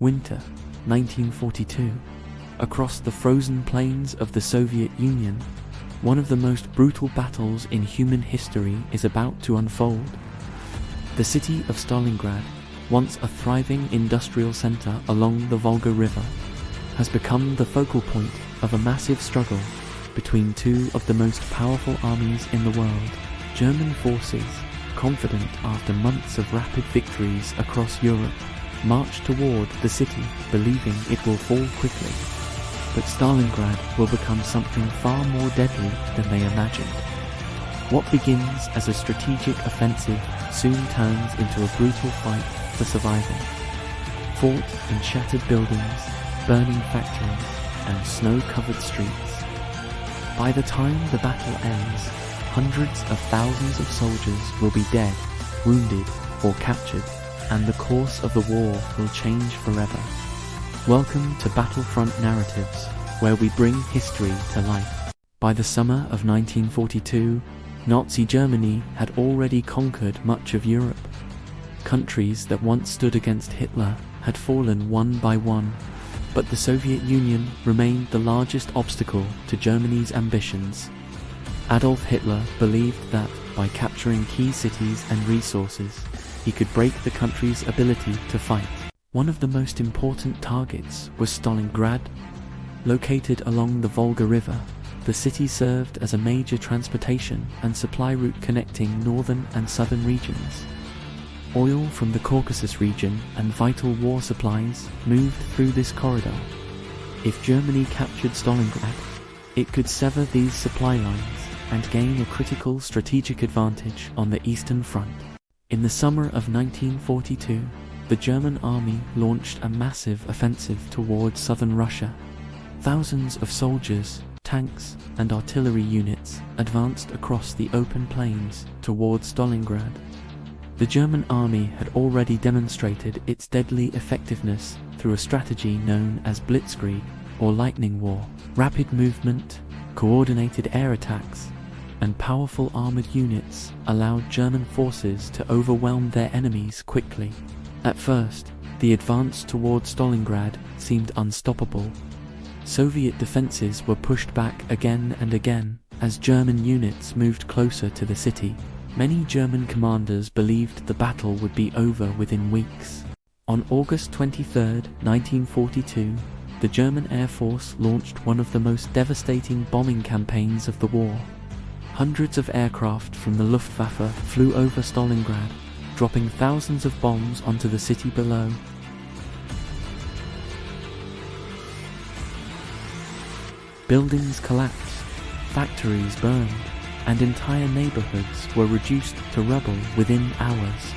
Winter, 1942. Across the frozen plains of the Soviet Union, one of the most brutal battles in human history is about to unfold. The city of Stalingrad, once a thriving industrial center along the Volga River, has become the focal point of a massive struggle between two of the most powerful armies in the world. German forces, confident after months of rapid victories across Europe, march toward the city, believing it will fall quickly. But Stalingrad will become something far more deadly than they imagined. What begins as a strategic offensive soon turns into a brutal fight for survival. Fought in shattered buildings, burning factories, and snow-covered streets. By the time the battle ends, hundreds of thousands of soldiers will be dead, wounded, or captured, and the course of the war will change forever. Welcome to Battlefront Narratives, where we bring history to life. By the summer of 1942, Nazi Germany had already conquered much of Europe. Countries that once stood against Hitler had fallen one by one, but the Soviet Union remained the largest obstacle to Germany's ambitions. Adolf Hitler believed that by capturing key cities and resources, he could break the country's ability to fight. One of the most important targets was Stalingrad. Located along the Volga River, the city served as a major transportation and supply route connecting northern and southern regions. Oil from the Caucasus region and vital war supplies moved through this corridor. If Germany captured Stalingrad, it could sever these supply lines and gain a critical strategic advantage on the Eastern Front. In the summer of 1942, the German army launched a massive offensive towards southern Russia. Thousands of soldiers, tanks, and artillery units advanced across the open plains towards Stalingrad. The German army had already demonstrated its deadly effectiveness through a strategy known as blitzkrieg, or lightning war. Rapid movement, coordinated air attacks, and powerful armored units allowed German forces to overwhelm their enemies quickly. At first, the advance towards Stalingrad seemed unstoppable. Soviet defenses were pushed back again and again as German units moved closer to the city. Many German commanders believed the battle would be over within weeks. On August 23, 1942, the German Air Force launched one of the most devastating bombing campaigns of the war. Hundreds of aircraft from the Luftwaffe flew over Stalingrad, dropping thousands of bombs onto the city below. Buildings collapsed, factories burned, and entire neighborhoods were reduced to rubble within hours.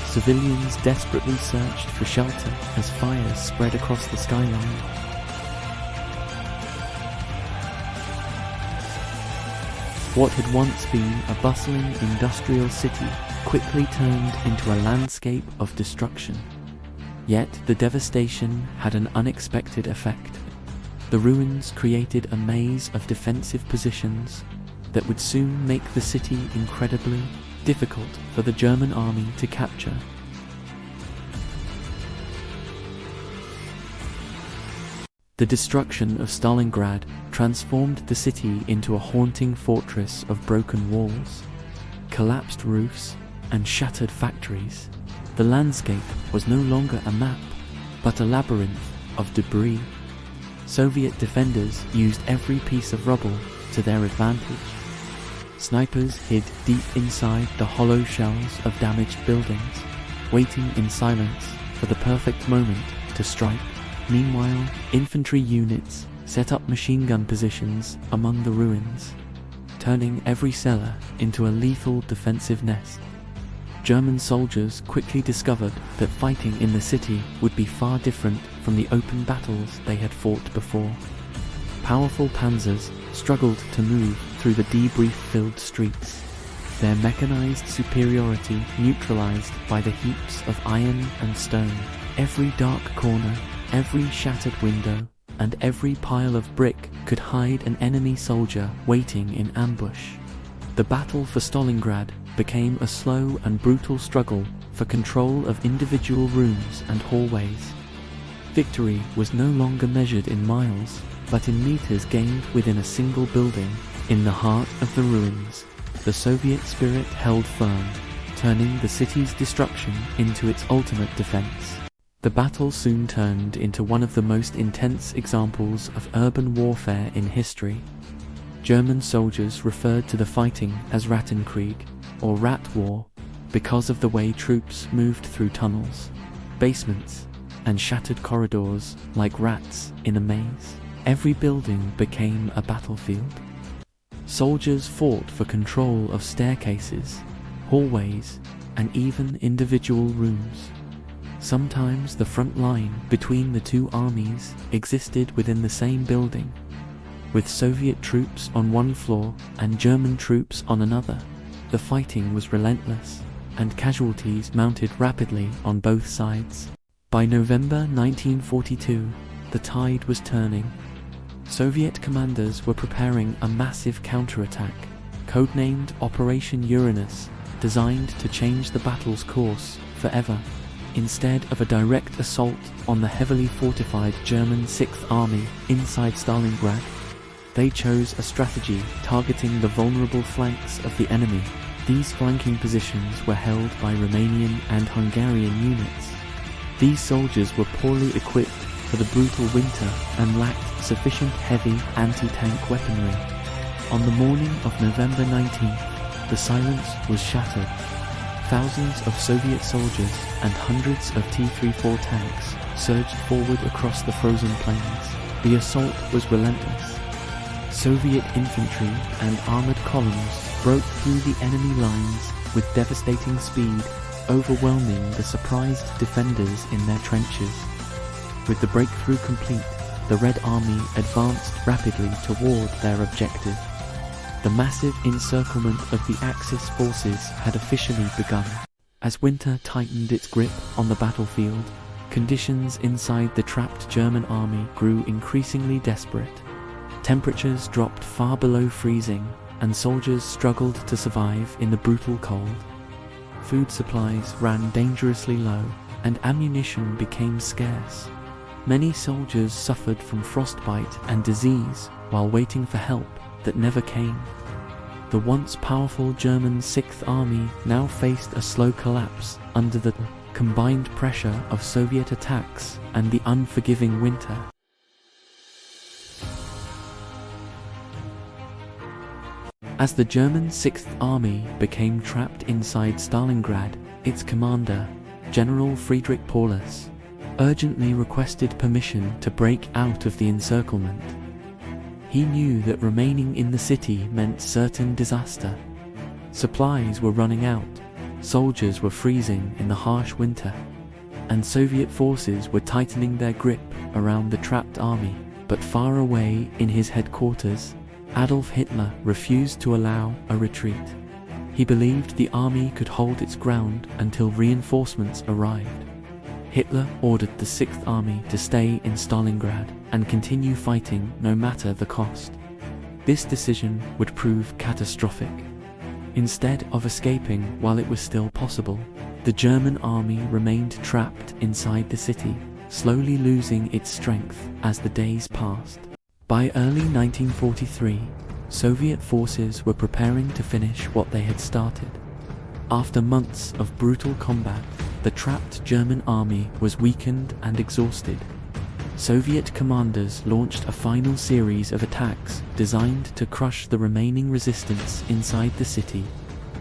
Civilians desperately searched for shelter as fires spread across the skyline. What had once been a bustling industrial city quickly turned into a landscape of destruction. Yet the devastation had an unexpected effect. The ruins created a maze of defensive positions that would soon make the city incredibly difficult for the German army to capture. The destruction of Stalingrad transformed the city into a haunting fortress of broken walls, collapsed roofs, and shattered factories. The landscape was no longer a map, but a labyrinth of debris. Soviet defenders used every piece of rubble to their advantage. Snipers hid deep inside the hollow shells of damaged buildings, waiting in silence for the perfect moment to strike. Meanwhile, infantry units set up machine gun positions among the ruins, turning every cellar into a lethal defensive nest. German soldiers quickly discovered that fighting in the city would be far different from the open battles they had fought before. Powerful panzers struggled to move through the debris-filled streets, their mechanized superiority neutralized by the heaps of iron and stone. Every dark corner, every shattered window, and every pile of brick could hide an enemy soldier waiting in ambush. The battle for Stalingrad became a slow and brutal struggle for control of individual rooms and hallways. Victory was no longer measured in miles, but in meters gained within a single building. In the heart of the ruins, the Soviet spirit held firm, turning the city's destruction into its ultimate defense. The battle soon turned into one of the most intense examples of urban warfare in history. German soldiers referred to the fighting as Rattenkrieg, or Rat War, because of the way troops moved through tunnels, basements, and shattered corridors like rats in a maze. Every building became a battlefield. Soldiers fought for control of staircases, hallways, and even individual rooms. Sometimes the front line between the two armies existed within the same building, with Soviet troops on one floor and German troops on another. The fighting was relentless, and casualties mounted rapidly on both sides. By November 1942, the tide was turning. Soviet commanders were preparing a massive counterattack, codenamed Operation Uranus, designed to change the battle's course forever. Instead of a direct assault on the heavily fortified German 6th Army inside Stalingrad, they chose a strategy targeting the vulnerable flanks of the enemy. These flanking positions were held by Romanian and Hungarian units. These soldiers were poorly equipped for the brutal winter and lacked sufficient heavy anti-tank weaponry. On the morning of November 19th, the silence was shattered. Thousands of Soviet soldiers and hundreds of T-34 tanks surged forward across the frozen plains. The assault was relentless. Soviet infantry and armored columns broke through the enemy lines with devastating speed, overwhelming the surprised defenders in their trenches. With the breakthrough complete, the Red Army advanced rapidly toward their objective. The massive encirclement of the Axis forces had officially begun. As winter tightened its grip on the battlefield, conditions inside the trapped German army grew increasingly desperate. Temperatures dropped far below freezing, and soldiers struggled to survive in the brutal cold. Food supplies ran dangerously low, and ammunition became scarce. Many soldiers suffered from frostbite and disease while waiting for help that never came. The once powerful German 6th Army now faced a slow collapse under the combined pressure of Soviet attacks and the unforgiving winter. As the German 6th Army became trapped inside Stalingrad, its commander, General Friedrich Paulus, urgently requested permission to break out of the encirclement. He knew that remaining in the city meant certain disaster. Supplies were running out, soldiers were freezing in the harsh winter, and Soviet forces were tightening their grip around the trapped army. But far away in his headquarters, Adolf Hitler refused to allow a retreat. He believed the army could hold its ground until reinforcements arrived. Hitler ordered the 6th Army to stay in Stalingrad and continue fighting no matter the cost. This decision would prove catastrophic. Instead of escaping while it was still possible, the German army remained trapped inside the city, slowly losing its strength as the days passed. By early 1943, Soviet forces were preparing to finish what they had started. After months of brutal combat, the trapped German army was weakened and exhausted. Soviet commanders launched a final series of attacks designed to crush the remaining resistance inside the city.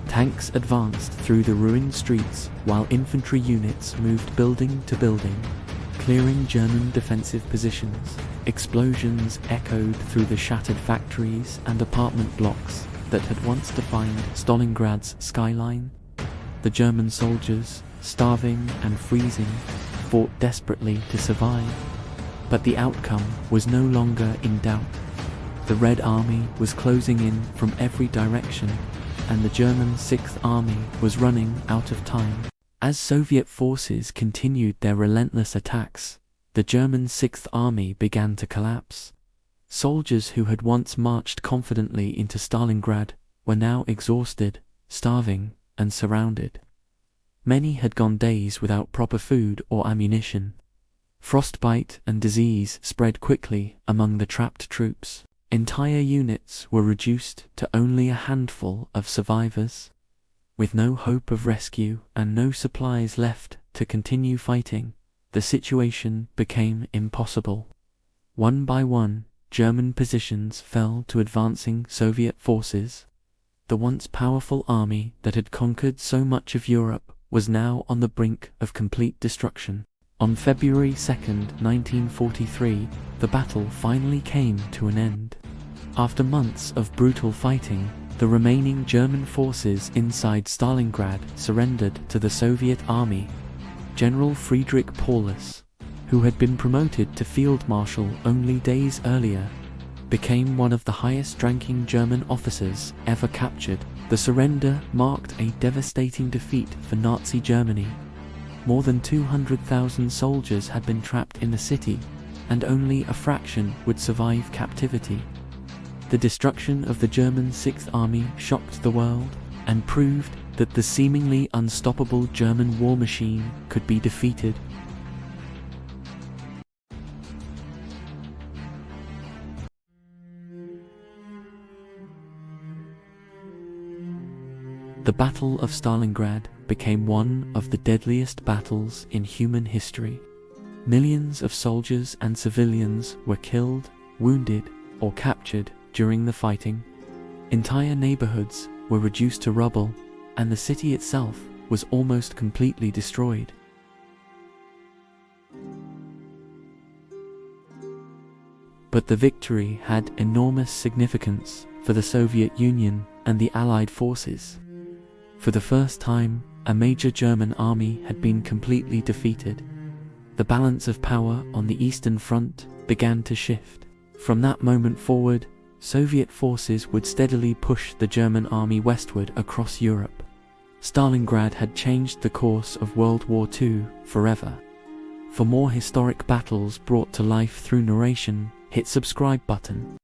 Tanks advanced through the ruined streets while infantry units moved building to building, clearing German defensive positions. Explosions echoed through the shattered factories and apartment blocks that had once defined Stalingrad's skyline. The German soldiers, starving and freezing, fought desperately to survive. But the outcome was no longer in doubt. The Red Army was closing in from every direction, and the German 6th Army was running out of time. As Soviet forces continued their relentless attacks, the German 6th Army began to collapse. Soldiers who had once marched confidently into Stalingrad were now exhausted, starving, and surrounded. Many had gone days without proper food or ammunition. Frostbite and disease spread quickly among the trapped troops. Entire units were reduced to only a handful of survivors. With no hope of rescue and no supplies left to continue fighting, the situation became impossible. One by one, German positions fell to advancing Soviet forces. The once powerful army that had conquered so much of Europe was now on the brink of complete destruction. On February 2, 1943, the battle finally came to an end. After months of brutal fighting, the remaining German forces inside Stalingrad surrendered to the Soviet army. General Friedrich Paulus, who had been promoted to Field Marshal only days earlier, became one of the highest-ranking German officers ever captured. The surrender marked a devastating defeat for Nazi Germany. More than 200,000 soldiers had been trapped in the city, and only a fraction would survive captivity. The destruction of the German Sixth Army shocked the world, and proved that the seemingly unstoppable German war machine could be defeated. The Battle of Stalingrad became one of the deadliest battles in human history. Millions of soldiers and civilians were killed, wounded, or captured during the fighting. Entire neighborhoods were reduced to rubble, and the city itself was almost completely destroyed. But the victory had enormous significance for the Soviet Union and the Allied forces. For the first time, a major German army had been completely defeated. The balance of power on the Eastern Front began to shift. From that moment forward, Soviet forces would steadily push the German army westward across Europe. Stalingrad had changed the course of World War II forever. For more historic battles brought to life through narration, hit subscribe button.